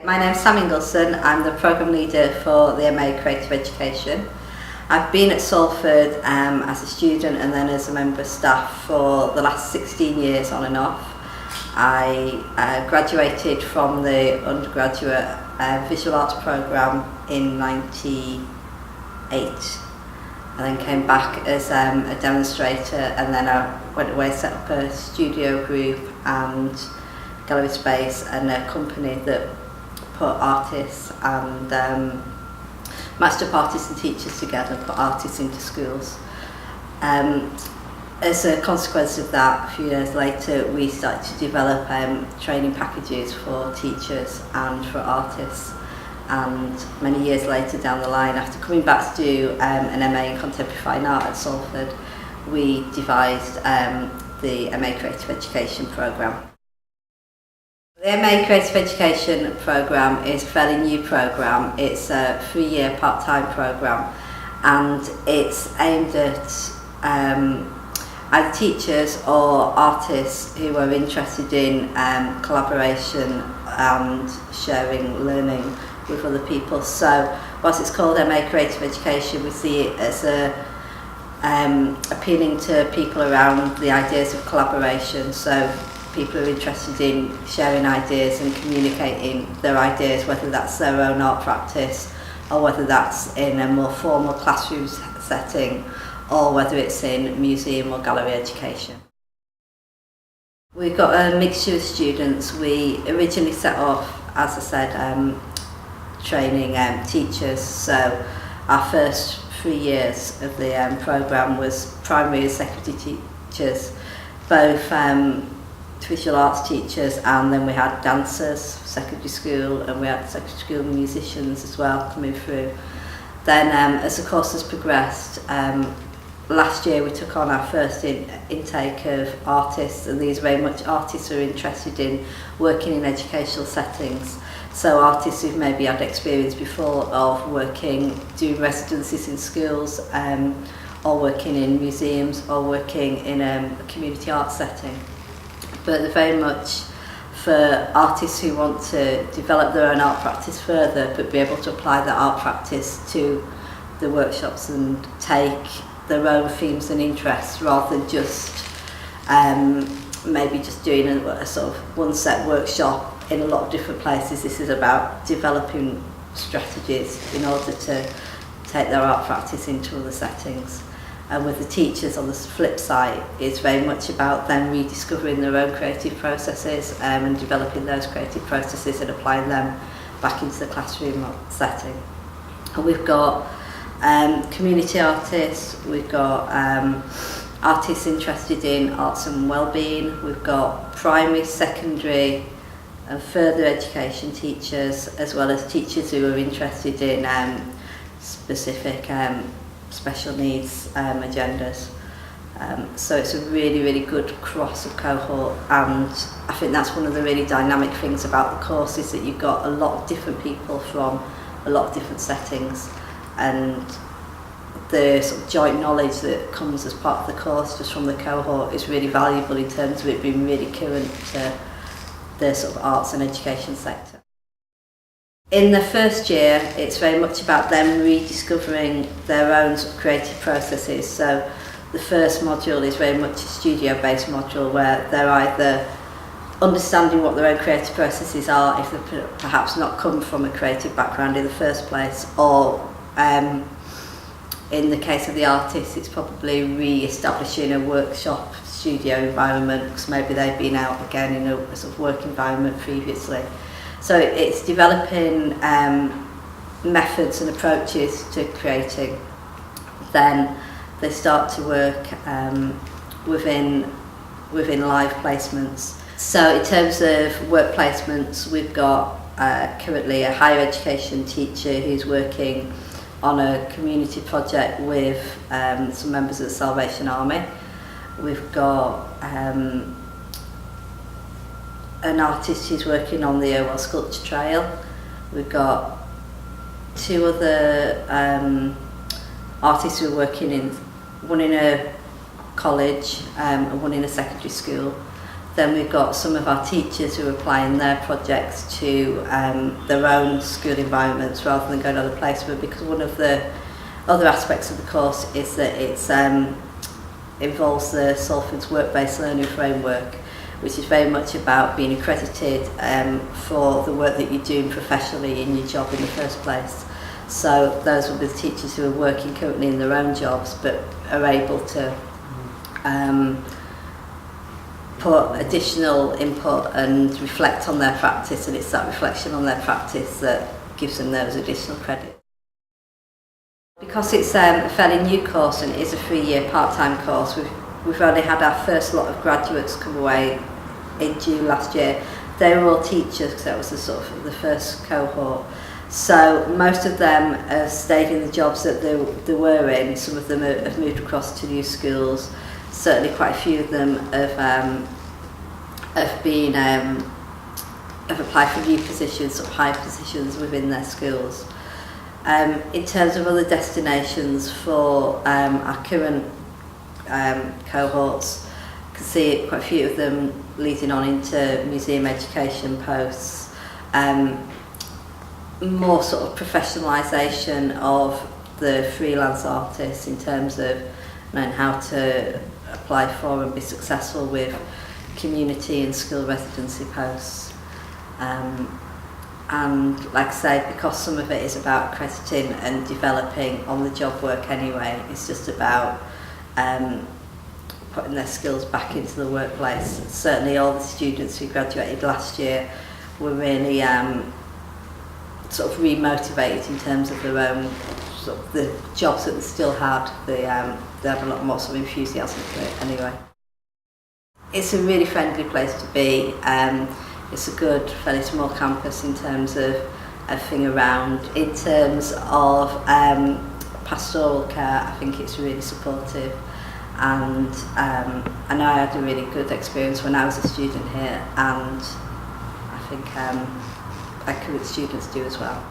My name's Sam Ingleson. I'm the Programme Leader for the MA Creative Education. I've been at Salford as a student and then as a member of staff for the last 16 years on and off. I graduated from the undergraduate visual arts programme in '98 and then came back as a demonstrator, and then I went away, set up a studio group and gallery space and a company that put artists and matched up artists and teachers together, put artists into schools. As a consequence of that, a few years later we started to develop training packages for teachers and for artists, and many years later down the line, after coming back to do an MA in Contemporary Fine Art at Salford, we devised the MA Creative Education programme. The MA Creative Education programme is a fairly new programme. It's a 3-year part-time programme, and it's aimed at either teachers or artists who are interested in collaboration and sharing learning with other people. So whilst it's called MA Creative Education, we see it as appealing to people around the ideas of collaboration. So people who are interested in sharing ideas and communicating their ideas, whether that's their own art practice or whether that's in a more formal classroom setting or whether it's in museum or gallery education. We've got a mixture of students. We originally set off, as I said, training teachers, so our first 3 years of the programme was primary and secondary teachers, both visual arts teachers, and then we had dancers, secondary school, and we had secondary school musicians as well coming through. Then as the course has progressed, last year we took on our first intake of artists, and these are very much artists who are interested in working in educational settings. So artists who've maybe had experience before of doing residencies in schools, or working in museums, or working in a community arts setting. But they're very much for artists who want to develop their own art practice further, but be able to apply that art practice to the workshops and take their own themes and interests, rather than just maybe just doing a sort of one set workshop in a lot of different places. This is about developing strategies in order to take their art practice into other settings. And with the teachers, on the flip side, it's very much about them rediscovering their own creative processes and developing those creative processes and applying them back into the classroom setting. And we've got community artists, we've got artists interested in arts and wellbeing, we've got primary, secondary and further education teachers, as well as teachers who are interested in specific special needs agendas. So it's a really, really good cross of cohort, and I think that's one of the really dynamic things about the course, is that you've got a lot of different people from a lot of different settings, and the sort of joint knowledge that comes as part of the course just from the cohort is really valuable in terms of it being really current to the sort of arts and education sector. In the first year, it's very much about them rediscovering their own sort of creative processes. So the first module is very much a studio-based module where they're either understanding what their own creative processes are, if they've perhaps not come from a creative background in the first place, or in the case of the artists, it's probably re-establishing a workshop studio environment, because maybe they've been out again in a sort of work environment previously. So it's developing methods and approaches to creating. Then they start to work within live placements. So in terms of work placements, we've got currently a higher education teacher who's working on a community project with some members of the Salvation Army. We've got an artist who's working on the Orwell Sculpture Trail. We've got 2 other artists who are working one in a college and one in a secondary school. Then we've got some of our teachers who are applying their projects to their own school environments rather than going to other places, because one of the other aspects of the course is that it's involves the Salford's work-based learning framework, which is very much about being accredited for the work that you're doing professionally in your job in the first place. So those will be the teachers who are working currently in their own jobs but are able to put additional input and reflect on their practice, and it's that reflection on their practice that gives them those additional credit. Because it's a fairly new course and it is a 3-year part-time course, we've only had our first lot of graduates come away in June last year. They were all teachers because that was the first cohort. So most of them have stayed in the jobs that they were in. Some of them have moved across to new schools. Certainly quite a few of them have applied for new positions, or high positions within their schools. In terms of other destinations for our current cohorts, I can see quite a few of them leading on into museum education posts, more sort of professionalisation of the freelance artists in terms of knowing how to apply for and be successful with community and school residency posts. And like I say, because some of it is about accrediting and developing on the job work anyway, it's just about putting their skills back into the workplace. Certainly all the students who graduated last year were really sort of re-motivated in terms of their own sort of the jobs that they still had. They had a lot more sort of enthusiasm for it anyway. It's a really friendly place to be. It's a good, fairly small campus in terms of everything around. In terms of pastoral care, I think it's really supportive, and I know I had a really good experience when I was a student here, and I think our current students do as well.